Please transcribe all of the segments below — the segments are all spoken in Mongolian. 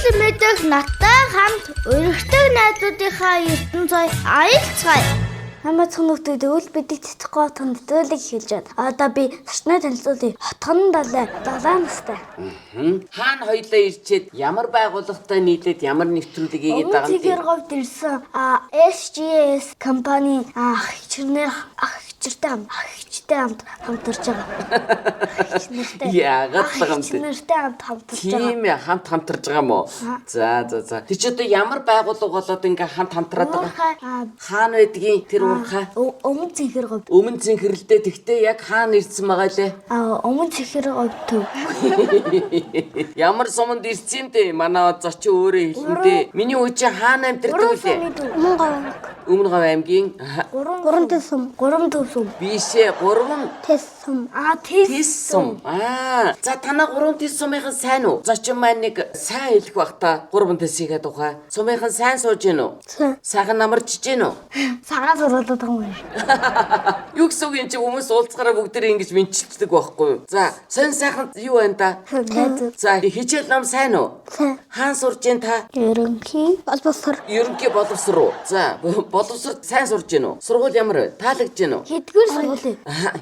Сэтгэл мэдэх надтай хамт өргөдөг найзуудынхаа ертөнцөй аялцгаая. Хамаацхан нөтөд өвөл бидний цэцэхгүй хотгонд төлөг хэлж байна. Одоо би ташны танилцуулъя. Хотгон далай 7 настай. Хаана хоёлаа ирчээд ямар байгууллагатай нийлээд ямар нэвтрүүлэг хийгээд байгаа юм бэ? Тэр говьд ирсэн SGS компани ахичтай хамтарч байгаа. Яагаад байгаа юм бэ? Нэртэй хамтарч байгаа. Тийм ээ, хамтарч байгаа юм уу? За. Тэг чи одоо ямар байгууллага болоод ингээ хамтраад байгаа? Хаана байдгийг тэр уурхай? Өмнө цэнхэр говьд. Өмнө цэнхэрлдээ тэгтээ яг хаана ирсэн байгаа лээ? Өмнө цэнхэр говьд төв. Ямар суманд ирсэн дээ? Манай зочин өөрөө хэлэндээ. Миний өвч хаана амьдардаг вэ? Өмнө Говь аймгийн 3 төв сум. Бишээ 3 Тэс сум. Тэс сум. За танаа 3 тэс сумынхан сайн уу? Зочин маань нэг сайн хэлэх бах та 3 тэсийгээ тухай. Сумынхан сайн сууж гин үү? Сайхан намарч гин үү? Цагаан сургуулиуд байгаа юм. Юу гэсэн үг юм чи хүмүүс уулзгараа бүгдээ ингэж мэдчилдэг байхгүй юу? За, сайхан юу байна та? За, хичээл ном сайн уу? Хаан сурж гин та? Ерөнхий боловсрол. Ерөнхий боловсрол. За, боловсрол сайн сурж гин үү? Сургууль ямар вэ? Таалагдж гин үү? Хэдгээр сургууль?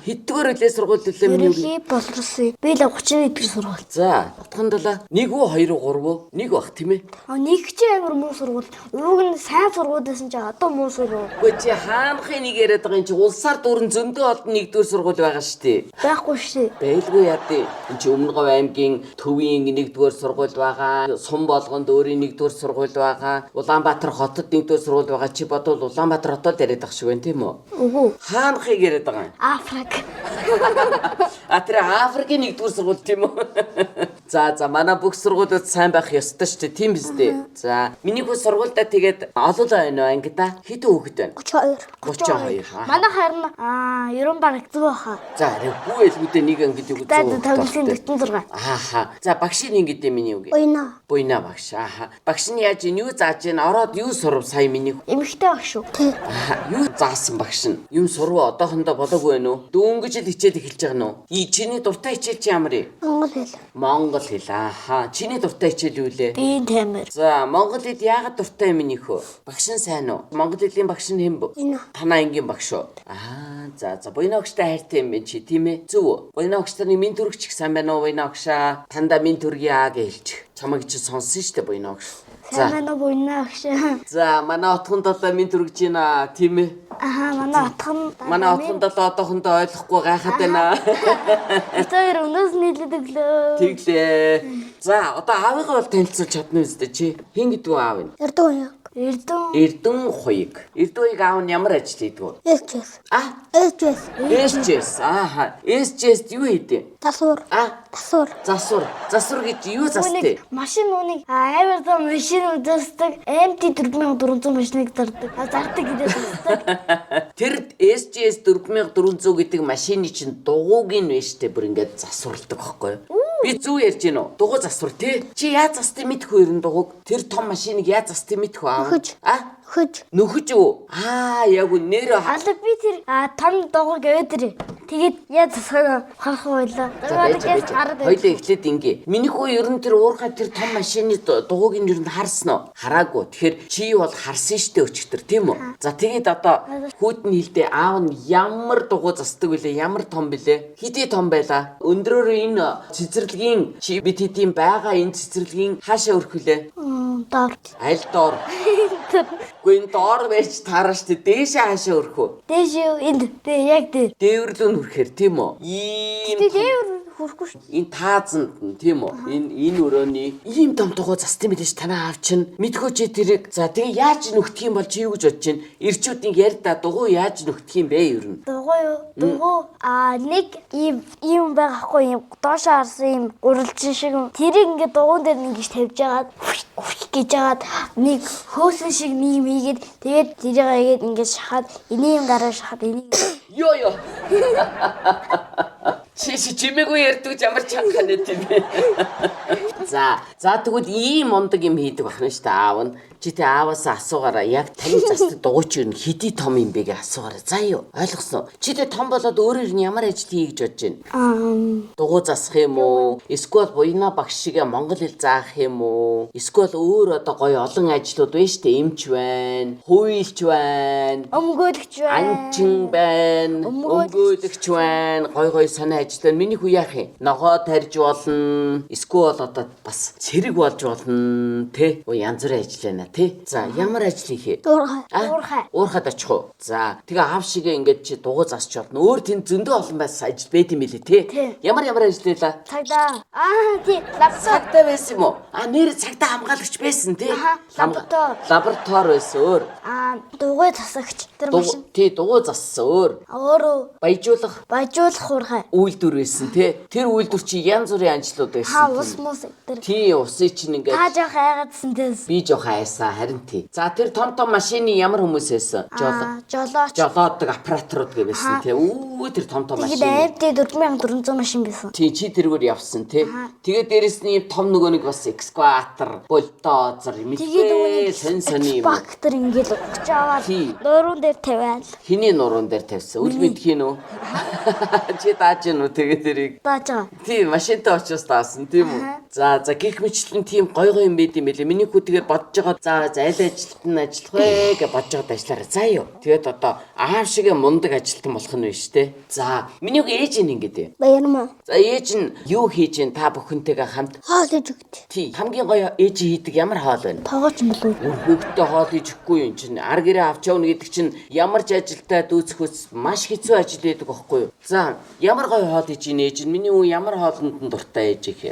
Хэдгээр үлээ сургууль үлээ миний Ерөнхий боловсрол. Би л 31-р сургууль. За, утгандала 1 үү 2 үү 3 үү? 1 бах тийм ээ. Нэг ч амар муу сургууль. Ууг нь сайн сургуулиудсан чи одоо муу сургууль. Үгүй чи хаанхын нэг яриад байгаа юм чи улсаар дүүрэн зөндөө олон 1-р сургууль байгаа шүү дээ. Байхгүй шүү. Байлгүй яа дээ. Энд чи Өмнө Говь аймгийн төвийн 1-р сургууль байгаа. Сум болгонд өөрийн 1-р сургууль байгаа. Улаанбаатар хотод 1-р сургууль байгаа. Чи бодвол Улаанбаатар хотод яриад ах шиг байна тийм үү? Үгүй. Хаанхыг яриад байгаа юм? Африк. Тэр Африкийн 1-р сургууль тийм үү? За манай бүх сургуулиуд сайн байх ёстой шүү дээ. Тийм биз дээ. За миний хүү сургуультай тэгээд олоолаа байна уу ангида? Хэдэн хүүхэд байна? 32. Манай харин 90 бараг зүг баха. За хүү элгүүдээ нэг ангид юу За тоглосон 46. За багшийн ангид миний үг. Буйна багш. Багш нь яаж юу зааж гин ороод юу сурав сая миний хүү? Эмэгтэй багш шүү. Юу заасан багш нь? Юм сурва одоохондоо болоогүй байна уу? Дөнгөж л хичээл эхэлж байгаа нь уу? Чиний дуртай хичээл чи ямар юм? Монгол хэл. Чиний дуртай хичээл юу лээ? Би тамир. За монгол хэл яагаад дуртай юм миний хөө? Багш нь сайн уу? Монгол хэлийн багш нь хэн бэ? Танаа ангийн багш уу? За буйна багштай хайртай юм бэ чи тийм ээ? Зөв үү? Буйна багштаны минь төрөгч их сайн байна уу буйна багшаа? Танда минь төргийа гэж хэлж. Чамайг чи сонсон шүү дээ буйна багш. Сайн байна уу буйна багш? За манай отхон долоо минь төрөгж байна тийм ээ? Манай отхон долоо одоохондоо ойлгохгүй гайхаад байна. Тэр өнөөс нийлээд өглөө. Тэглээ. За одоо аавыгаа бол танилцуулж чадна үү зү чи? Хэн гэдэг аав вэ? Эрдэн хуйг. Эрдэн хуйг аав нь ямар ажил хийдэг вэ? SGS. SGS юу хийдэг? Засвар. Засвар гэж юу застай? Машин нүуник амар том машин удасдаг. MT 4400 машиныг зардаг. Гэдэг засдаг. Тэр SGS 4400 гэдэг машины чинь дугуйг нь вэ штэ бүр ингээд засварладаг байхгүй юу? Би зүү ярьж гин үү? Дугуй засвар тий? Чи яаж застыг мэдхгүй ерэн дугуйг? Тэр том машиныг яаж застыг мэдхгүй аа? Нөхөж үү? Яг нэр алга би тэр том дугуйг өөдрөө. Тэгээд яаж засах харах байлаа. Хоёлаа эхлээд ингээ. Миний хүү ерэн тэр уурхай тэр том машины дугуйг нь ерэн харсан уу? Хараагүй. Тэгэхээр чи бол харсан штэ өчтөр тийм үү? За тэгээд одоо хүүд нь хэлдэ аав нь ямар дугуй застдаг вүлээ? Ямар том бэлээ? Хэдий том байлаа? Өндрөөр энэ цэцэрлэгийн чи бид хэдийн байгаа энэ цэцэрлэгийн хаашаа өрхөлээ? Доор. Аль доор? Гүн доор байж таараа штэ дээшээ хаашаа өрхөө? Дээшээ энд яг дээр. Дээвэрлөө нүрхээр тийм үү? Дээвэр хүрхгүй шүү. Энэ таазанд нь тийм үү? Энэ өрөөний ийм том дугуй застсан мэдээж танаа аав чинь мэдхөө чи тэрийг за тэгээ яаж нүхтэх юм бол чи юу гэж бодож чинь ирчүүдийн ярьда дугуй яаж нүхтэх юм бэ ер нь? Дугуй нэг ийм байгаахгүй юм доошоо харсан юм уралжин шиг тэрийг ингээд дугуун дээр ингэж тавьж агаад гэж агаад нэг хөөсөн шиг нэг ийгээд тэгээд тэрийг ийгээд ингэж шахаад энийг гараа шахаад энийг ёо Чи чимээгүй ярьдаг ямар чанга нэ тийм ээ. За тэгвэл ийм мундаг юм хийдэг байна шүү дээ аав нь. Чи тэ ааваасаа асуугаараа яг таны застад дугуйч юу хэдий том юм бэ гэж асуугаараа. За юу ойлгосноо. Чи тэ том болоод өөрөөр нь ямар ажил хий гэж бодож байна? Дугуй засах юм уу? Эсвэл буйна багш шиг монгол хэл заах юм уу? Эсвэл өөр одоо гоё олон ажлууд байна шүү дээ. Эмч байна, хуйлч байна, Өмгөөлөгч байна. анчин байна, өмгөөлөгч байна. Гоё санаа ажил байна. Миний хүү яах юм? Ногоо тарьж болно. Эсвэл одоо бас цэрэг болж болно. Тэ? Янз бүрийн ажил байна. Тэ. За ямар ажил хийх вэ? Уурхад очих уу? За тэгээ аав шигээ ингээд чи дугуй засч болно. Өөр тэнд зөндөө олон байсан ажил байд юм билээ тэ. Ямар ажил байлаа? Цагдаа. Тий. Цагтаа байсан юм уу? Нэр цагтаа хамгаалагч байсан тий. Лаборатори байсан өөр. Дугуй засагч тэр машин. Тий дугуй зассан өөр. Өөрөө Баяжуулах уурхай. үйлдвэр байсан тий. Тэр үйлдвэр чи янз бүрийн ажлууд байсан. Ус мус тэр. Тий усыг чинь ингээд Та жоох айгаадсан тэс. би жоох хайсан харин тий. За тэр том машины ямар хүмүүс байсан? Жолоодог операторууд гэсэн тий. Тэр том машин. Тэгээд AMD 4400 машин байсан. Чи тэргээр явсан тий. Тэгээд дээрэс нь том нөгөө нэг бас экскаватор, бульдозер, мэдээ сони юм. Бактер ингээд угч аваад Тий. нуурын дээр тавиал. Хиний нуруунд дээр тавьсан. Үл мэдхийн үү? Чи дааж гэнэ үү тэгээд тэрийг? Дааж байгаа. Тийм машинтай очиж таасан тийм үү? За гих мэтлэн тийм гой юм байд юм байлээ. Миний хүү тэгээд бодож байгаа. За айл ажилт нь ажиллах вэ гэж бодож байгаад ажиллаарай. За юу. Тэгээд одоо аав шиг мундаг ажилтан болох нь биш те. За миний хүү ээж нь ингэдэ. Баярмаа. За ээж нь юу хийж гин та бүхэнтэйгээ хамт? Хоол хийж өгд. Тий хамгийн гоё ээж хийдэг ямар хоол байна? Тоогооч юм болов уу? Хүүхдээ хоол хийж өгөхгүй юм чинь ар гэрээ авч явна гэдэг чинь ямар ч ажилтаа дүүцэхөөс маш хэцүү ажил байдаг байхгүй юу? За ямар гоё хоол хийж ийн ээж нь миний үү ямар хоолнд нь дуртай ээж ихэ?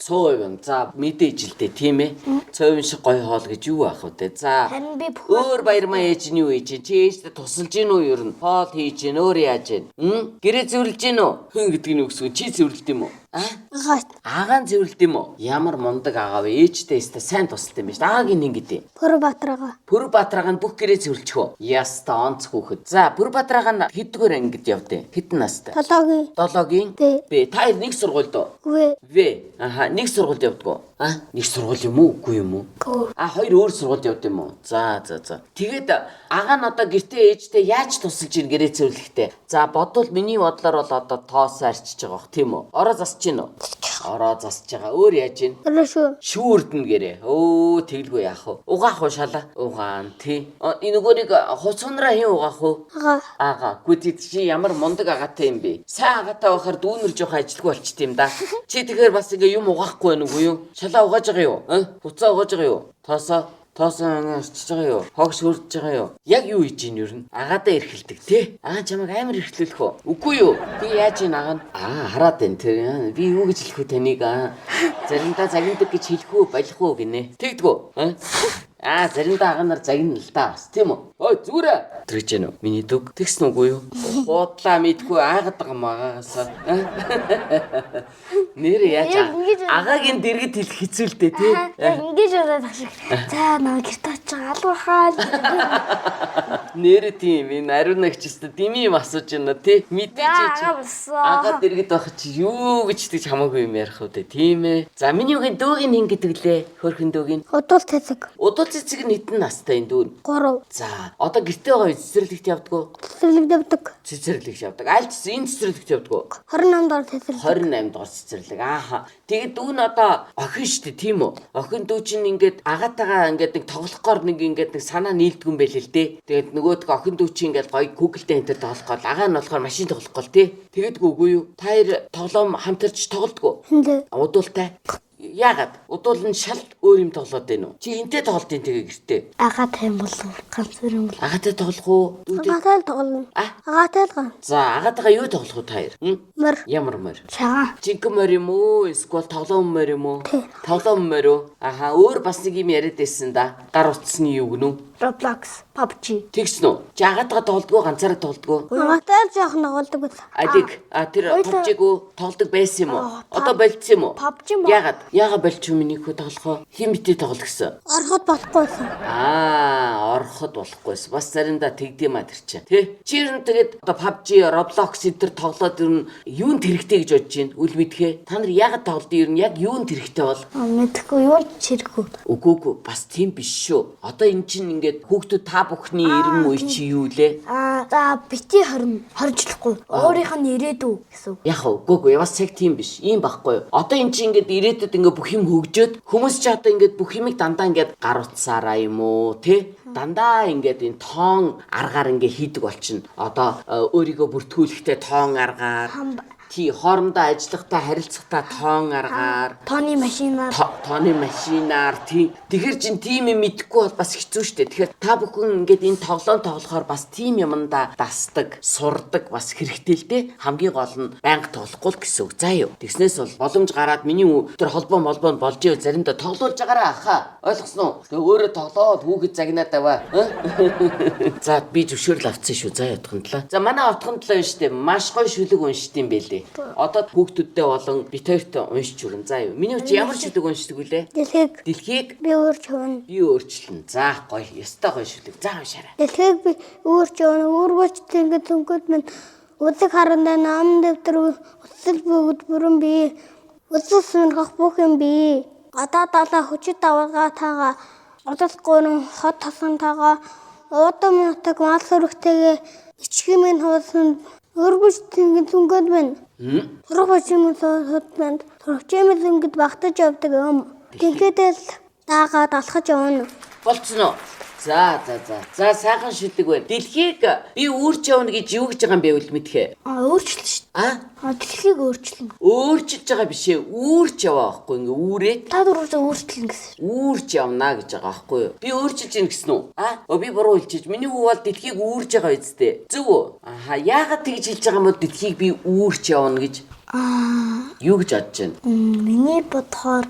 Цоо юм. За мэдээж л дээ тийм ээ. Цоо шиг гоё хоол гэж юу аах вэ? За Харин би өөр баярмаа ээж нь юу хийж чинь? Чи ээжтэй тусалж гин үү ер нь? Хоол хийж гин өөр яаж гин? Гэрээ зөрлөж гин үү? Хин гэдэг нь үгсгүй чи зөрлөлт юм уу? Агаан зөрлөлт юм уу? Ямар мундаг агаа вэ? Ээжтэй өстө сайн тусалт юм биш. Аагийн ингэдэ. Пүр Баатрага нь бүх гэрээ зөрлөчих үү? Яста онц хүүхэд. За Пүр Баатрага нь хэдгээр ангид явдэ? Хэдэн настай? 7-гийн. Бэ. Та нэг сургуульд уу? Вэ. Нэг сургуульд явдгоо. Нэг сургууль юм уу? Үгүй юм уу? Хоёр өөр сургуульд явд юм уу? За. Тэгээд агаа нь одоо гэртээ ээжтэй яаж тусалж ийн гэрээ зөрлөхтэй? За бодвол миний бодлоор бол одоо тоос арчиж байгаа бох тийм үү? Ороо засч гин үү? Ороо засч байгаа. Өөр яаж гин? Шүүрдэн гэрээ. Тэглгүй яах вэ? Угаах уу шалаа? Угаан тий. Энэ нөгөөнийг хуцунраа хин угаах уу? Агаа. Гүтий чи ямар мундаг агаатай юм бэ? Сайн агаатай байхаар дүүнэр жоох ажилгүй болчт юм да. Чи тэгэхээр бас ингээ юм угаахгүй байх уу юу? Шалаа угааж байгаа юу? Хуцаа угааж байгаа юу? Тоосоо арчиж байгаа юу? Хогш хөрж байгаа юу? Яг юу хийж ийн ер нь? Агаадаа эрхэлдэг тий. Чамайг амар эрхлүүлэх үү? Үгүй юу? Би яаж ийн агаа? Хараад байна тэр. Би юу гэж хэлэх вэ таныг? Заримдаа загнадаг гэж хэлэх үү, болох уу гинэ. Тэгдэггүй. Заримдаа агаа нар загна л да бас тийм үү? Зүрэ. Тэрэж гэнэ үү? Миний дүг. Тэгсэн үгүй юу? Буудлаа мэдгүй айгаад байгаа магаагаас. Нэр яаж агаагийн дэргэд хэлэх хэцүү л дээ тий. Ингэж удаа ташиг. За наа гэрт очиж алуухаа. Нэр тийм энэ ариун нэгчтэй дими юм асууж байна тий. Мэдээж агаа дэргэд байх чи юу гэж тэгж хамаагүй юм ярих үү тийм ээ. За миний үгийн дүүгийн хин гэдэг лээ. Хөрхөн дүүгийн. Удуул цэцэг. Удуул цэцэг нь хэдэн настай энэ дүүн? 3. За одоо гэртээ байгаа цэцэрлэгт явдггүй. Цэцэрлэгт явдаг. Аль ч энэ цэцэрлэгт явдггүй. 28 дахь цэцэрлэг. 28 дахь цэцэрлэг. Тэгээд дүүн одоо охин штэ тийм үү? Охин дүү чинь ингээд агаатайгаа ингээд нэг тоглохоор нэг ингээд нэг санаа нийлдэг юм байл л дээ. Тэгээд нөгөөдгөө охин дүү чинь ингээд гоё Google-тэй энэ тоглох гол агаа нь болохоор машин тоглох гол тий. Тэгэдгүй үгүй юу? Та хоёр тоглоом хамтарч тоглодгоо. Удуултай. Яагаад? Удуул нь шал өөр юм тоглоод байна уу? Чи энтэй тоглолтын тэгээ гэртээ. Агаатай юм болов. Ганц өөр юм бол. Агаатай тоглох уу? Агаатай тоглоно. Агаатай л гоо. За агаатайгаа юу тоглох уу та хоёр? Мөр. Ямар мөр? Цагаан. Жинхэнэ мөр юм уу? Эсвэл тоглоом мөр юм уу? Тоглоом мөр үү? Өөр бас нэг юм яриад байсан да. Гар утасны юу гэнэ? Roblox, PUBG. Тэгсэн үү? Чи агаатайгаа тоглодгоо ганцаараа тоглодгоо? Агаатай жоох тоглодог байсан. Тэр PUBG-г тоглодог байсан юм уу? Одоо болцсон юм уу? PUBG мó. Яагаад Яга болчих миний хүү тоглохоо. Хин битээ тоглох гэсэн. Ороход болохгүйсэн. Ороход болохгүйс. Бас заримдаа тэгдэм а тэр чинь. Тэ? Чи ер нь тэгээд одоо PUBG, Roblox энэ тоглоод ер нь юунд хэрэгтэй гэж бодож байна? Үл мэдхээ. Та нар яагаад тоглолт ер нь яг юунд хэрэгтэй бол? Мэдхгүй юу ч хэрэггүй. Үгүй бас тийм биш шүү. Одоо эн чинь ингээд хүүхдүүд та бүхний эрен үе чи юу лээ? За бити хоржлохгүй. Өөрийнх нь ирээдүй гэсэн. Яг үгүй бас яг тийм биш. Ийм байхгүй юу? Одоо эн чинь ингээд ирээдүйд ингээд бүх юм хөгжөөд хүмүүс ч одоо ингээд бүх юмыг дандаа ингээд гар утсаараа юм уу те? Дандаа ингээд энэ тоон аргаар ингээд хийдэг болчихно. Одоо өөрийгөө бүртгүүлэхдээ тоон аргаар тий хоорондоо ажиллахтаа харилцахтаа тоон аргаар Тооны машинаар тий тэгэхээр чин тийм юм мэдэхгүй бол бас хэцүү шттэ. Тэгэхээр та бүхэн ингээд энэ тоглоом тоглохоор бас тийм юмдаа дасдаг, сурдаг бас хэрэгтэй л дээ. Хамгийн гол нь байнга тоглохгүй л гэсэн үг. За юу. Тэгснээс бол боломж гараад миний өдөр холбоо болж ив заримдаа тоглуулж байгаараа аха. Ойлгосноо? Тэгээ өөрөө тоглоод хүүхэд загнаад аваа. За би зөвшөөрөл авцсан шүү. За ятхандлаа. За манай отхон талаа юм штэ. Маш гоё шүлэг уншд юм бэлээ. Одоо хүүхдүүдтэй болон бит хоёртой уншиж үрэн. За юу. Миний үчи ямар шүлэг уншдаг вүлээ? Дэлхийг би өөрчлөн. Би өөрчлөн. За гоё. Ястай гоё шүлэг. За уншаарай. Дэлхийг би өөрчлөн. Өөргөч тэгээд зүнгүүд минь өдөг харандаа ном дэвтэр өсөл бүгд бүрэн би. Өсөл сонирхох бүх юм би. Гадаа далаа хүчит давалгаа таага. Одол гурван хот тасантайгаа удам нутаг мал сүрэгтэйгээ ичхи минь хуусан өргөж тэнгэн зүнгүүд минь. Сургууч юм суудманд сургуучмын зүнгэд багтаж явдаг юм. Тэнхээдэл даагаад алхаж явна. Болцсон уу? За сайхан шүлэг байна. Дэлхийг би үүрч явна гэж юу гэж байгаа юм бэ үл мэдхээ? Өөрчлөн шүү дээ. Дэлхийг өөрчлөн. Өөрчилж байгаа биш ээ. Үүрч яваа байхгүй ингээ үүрээ. Та дөрөвдөө өөрчлөн гэсэн. Үүрч явна гэж байгаа байхгүй юу? Би өөрчилж ийн гэсэн үү? Би буруу хэлчихэж. Миний хүү бол дэлхийг үүрж байгаа үсттэй. Зөв үү? Яагаад тэгж хэлж байгаа юм бол дэлхийг би үүрч явна гэж? Юу гэж бодож байна? Миний бодохоор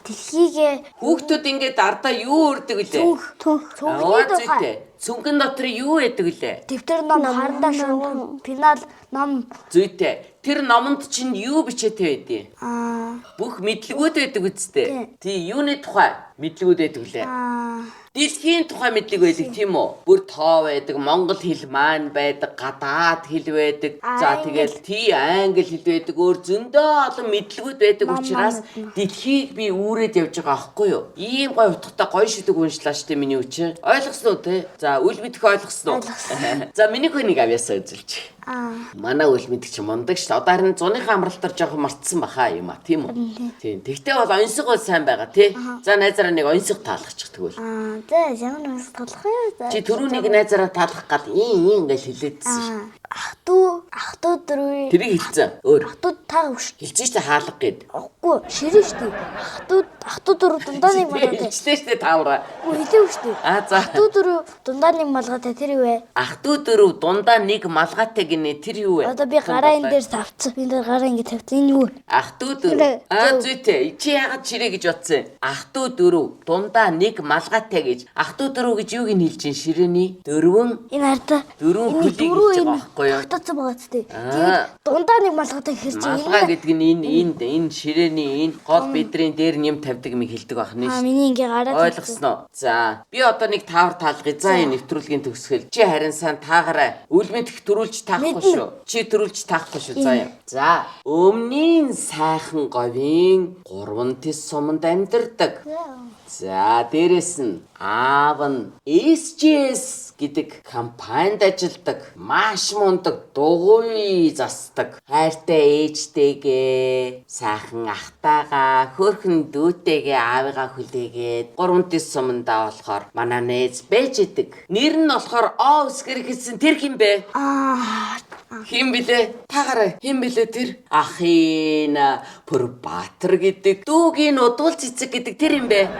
дэлхийгээ хүүхдүүд ингээд ардаа юу өрдөг лээ? Цүнхний тухай. Цүнхэн дотор юу яадаг лээ? Дэвтэр ном, харандаа шугам, пенал ном. Зүйтэй. Тэр номонд чинь юу бичээтэй байдیں۔ Бүх мэдлэгүүд байдаг үсттэй. Тий, юуны тухай мэдлэгүүд байдаг лээ? Дэлхийн тухай мэдлэг байдаг тийм үү? Бүр тоо байдаг, монгол хэл маань байдаг, гадаад хэл байдаг. За тэгэл тий англи хэл байдаг, өөр зөндөө олон мэдлэгүүд байдаг учраас дэлхийг би үүрээд явж байгаа аахгүй юу? Ийм гой утгатай гоё шүлэг уншлаа штэ миний үчи. Ойлгосноо те? За үл мэдэх ойлгосноо. За миний хүнийг авьяасаа үзүүлчих. Манай үл мэдэх чи мундаг ш. Одоо харин зуныхаа амралтаар жоохон мартсан баха юм а тийм үү? Тийм. Тэгтээ бол онцгой бол сайн байгаа тий. За найзараа нэг онцгой таалгачих тэгвэл. За ямар онцгой таалгах юм? Чи түрүүнийг найзараа таалгах гад ингээл хэлээдсэн ш. Ахтуу дөрөв. Тэрийг хэлсэн. Өөр. Ахтуу та өш. Хэлсэн штэ хаалга гээд. Үгүй ширээ штэ. Ахтуу дөрөв дундаа нэг малгаатай. Хэлсэн штэ таавра. Үгүй хэлээв штэ. За. Ахтуу дөрөв дундаа нэг малгаатай тэр юу вэ? Ахтуу дөрөв дундаа нэг малгаатай гинэ тэр юу вэ? Одоо би гараа энэ дээр тавцсан. Би энэ гараа ингэ тавьсан. Энэ юу вэ? Ахтуу дөрөв. Зүйтэй. Чи яагаад ширээ гэж бодсон? Ахтуу дөрөв дундаа нэг малгаатай гэж. Ахтуу дөрөв гэж юуг нь хэлж ин ширээний? Дөрвөн. Энэ хартаа. Дөрвөн хөлийг хэлж байгаа байхгүй юу? Тогтоцсон байгаа ч тийм. Дундаа нэг малгаатай хэлж байна. Малгай гэдэг нь энэ ширээний энэ гол бидрийн дээр нэм тавьдаг юм хэлдэг байх нь ш. Миний ингээ гараа ойлгосноо. За би одоо нэг таавар таалгая. За энэ нэвтрүүлгийн төгсгөл. Чи харин сайн таагаарай. Үл мэдэх төрүүлж таахгүй шүү. Чи төрүүлж таахгүй шүү. За юм. За өмнгийн сайхан говийн 3 тис суманд амьдардаг. За дээрэс нь аав нь SGS гэдэг компанид ажилладаг. Маш мундаг дугуй засдаг. Хайртай ээжтэйгээ, сайхан ахтайгаа, хөөрхөн дүүтэйгээ аавыгаа хүлээгээд 3 тис сумандаа болохоор манай нээж байж идэг. Нэр нь болохоор О үсгэр гэсэн тэр хин бэ? Хин блэ? Тагаараа хин блэ тэр? Ахын Пүрбаатар гэдэг. Дүүгийн удвал цэцэг гэдэг тэр юм бэ?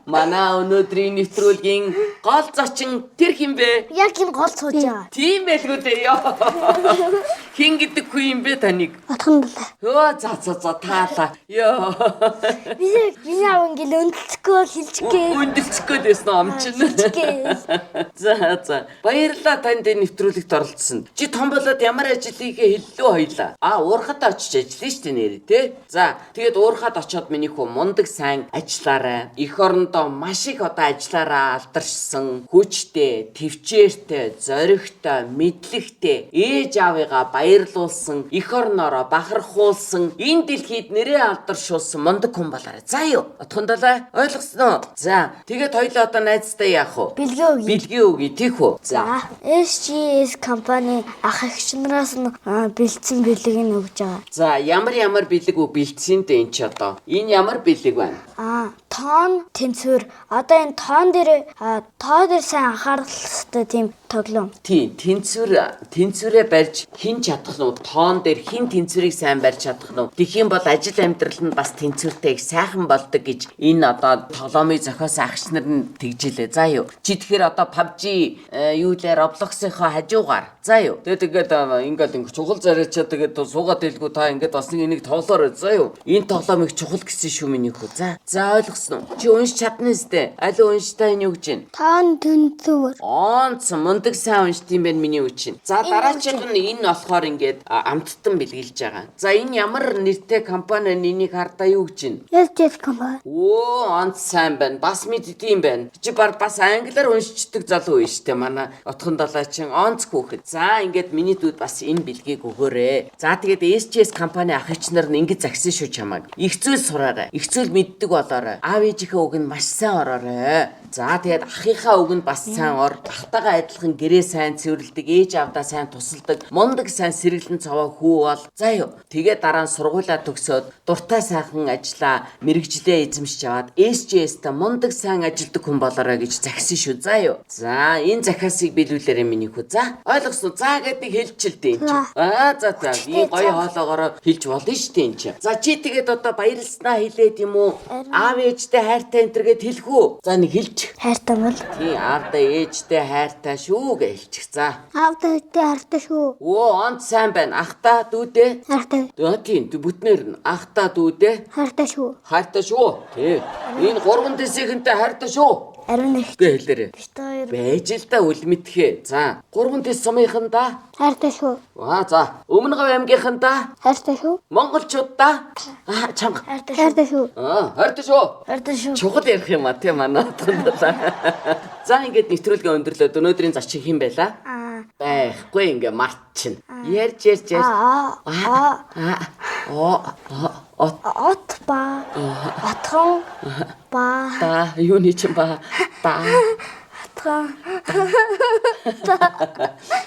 Манай өнөөдрийн нэвтрүүлгийн гол зочин тэр хин бэ? Яг энэ гол сууж байгаа. Тийм байлгүй дээ ёо. Хин гэдэг хүү юм бэ таныг? Отхон далай. Өө за таалаа. Йоо. Миний аав ингээл өндөлцөхгүй хилчгээ. Өндөлцөхгүй дэсэн амчин. За. Баярлалаа танд энэ нэвтрүүлэгт оролцсон. Чи том болоод ямар ажил хийгээ хэллүү хоёлаа. Уурхад очиж ажиллана шүү дээ нэрээ тий. За тэгээд уурхад очиод миний хүү мундаг сайн ажиллаарай. Эх орондоо маш их одоо ажиллаараа алдаршсан. Хүчтэй, төвчээртэй, зоригтой, мэдлэгтэй ээж аавыгаа баярлуулсан, эх орноороо бахархуулсан, энэ дэлхийд нэрээ алдаршуулсан мундаг хүн болоорой. За юу? Отхондолоо ойлгосон уу? За тэгээд хоёлоо одоо найзтай яах вэ? Бэлгээ өгье тийх үү? За SGS компани ах эгч нараас нь бэлдсэн бэлгийг нь өгж байгаа. За ямар бэлэг үг бэлдсэн дээ энэ ч одоо. Энэ ямар бэлэг байна? Тоон тэнцвэр. Одоо энэ тоон дээр сайн анхаарах хэрэгтэй тийм тоглоом. Тийм, тэнцвэрээ барьж хин чадах нь тоон дээр хин тэнцвэрийг сайн барьж чадах нь. Тэгхийн бол ажил амьдрал нь бас тэнцвэртэй их сайхан болдог гэж энэ одоо тоглоомыг зохиосон агч нар нь тэгжилээ. За юу. Чи тэгэхээр одоо PUBG юу лээ Roblox-ийнхоо хажуугаар. За юу. Тэгээд ингээд чухал заричаа тэгээд суугаад хэлгүй та ингээд бас нэг тоглоорой. За юу. Энэ тоглоомыг чухал гэсэн шүү миний хүү. За ойлгосон уу? Чи унш чадна үстэй. Аль унштай энэ юу гэж байна? Тоон тэнцвэр. Мундаг сайн уншд юм байна миний үг чинь. За дараачих нь энэ болохоор ингээд амттан бэлгэлж байгаа. За энэ ямар нэртэй компани энийг хардаа юу гэж байна? SGS компани. Сайн байна. Бас мэддэм байна. Чи бас англиар уншчихдаг залуу биш үү? Манай отхон далайчин онц хүүхэд. За ингээд миний дүүд бас энэ бэлгийг өгөөрэй. За тэгээд SGS компани ах эгч нар нь ингэж загсан шүү чамайг. Их зүйл сураарай. Их зүйл мэддэг болоорой. Аав ээжийнхээ үг нь маш сайн ороорой. За тэгээд ахынхаа үг нь бас сайн ор. Ахтайгаа адилхан гэрээ сайн цэвэрлдэг, ээж аавдаа сайн тусалдаг, мундаг сайн сэргэлэн цаваа хүү бол. За юу. Тэгээд дараа нь сургуулаа төгсөөд дуртай сайхан ажиллаа, мэрэгжлээ эзэмшиж аваад SGS-тэй мундаг сайн ажилдаг хүн болоорой гэж загсан шүү. За юу. За энэ захиасыг биелүүлээрэй миний хүү. За ойлгосон. За гэдэг хэлчихэлтэй энэ чинь. За. Энэ гоё хоолоогоор хэлж болно шүү дээ энэ чинь. За чи тэгээд одоо баярлснаа хэлээд юм уу? Аав ээжтэй хайртай энэ төргээд хэлэх үү? За нэг хэлж. Хайртай бол. Тий аавдаа ээжтэй хайртай шүү гэж хэлчих. За. Аавдаа ээжтэй хайртай шүү. Онц сайн байна. Ахтаа дүүдээ. Хайртай. Тийм бүтнээр нь ахтаа дүүдээ. Хайртай шүү. Хайртай шүү. Тий. Энэ 3 дэсийнхэнтэй хайртай шүү. Ариун их. Гэ хэлээрэй. Бит хоёр. Байж л да үлмэтхээ. За 3 дэс сумынхандаа. Хайртай шүү. За Өмнөговь аймгийнхандаа. Хайртай шүү. Монголчуудаа. Чанга. Хайртай шүү. Хайртай шүү. Хайртай шүү. Чухал ярих юм а тийм манай тандаа. За ингээд нэвтрүүлгээ өндөрлөөд өнөөдрийн зочин хэн байлаа? Байхгүй ингээ марчин. Ярьж. От ба. Отхон ба. Та юуны чинь ба. Та.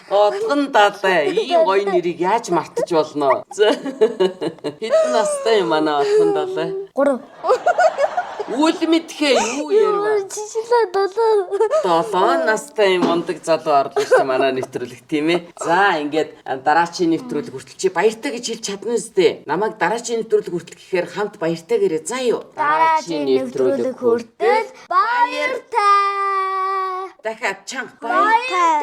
Отхон далай. Ийм гоё нэрийг яаж мартаж болно? Хэдэн настай юм манай отхон далай? 3. Үл мэдхээ юу ярив? Жижиглээ 7 настай юм мундаг залуу орлоо шүү манай нэвтрүүлэг тийм ээ. За ингээд дараачийн нэвтрүүлэг хүртэл чи баяртай гэж хэлж чадна үстэй. Намайг дараачийн нэвтрүүлэг хүртэл гэхээр хамт баяртай гэрээ. За юу. Дараачийн нэвтрүүлэг хүртэл баяртай. Дахиад чанга Баяртай.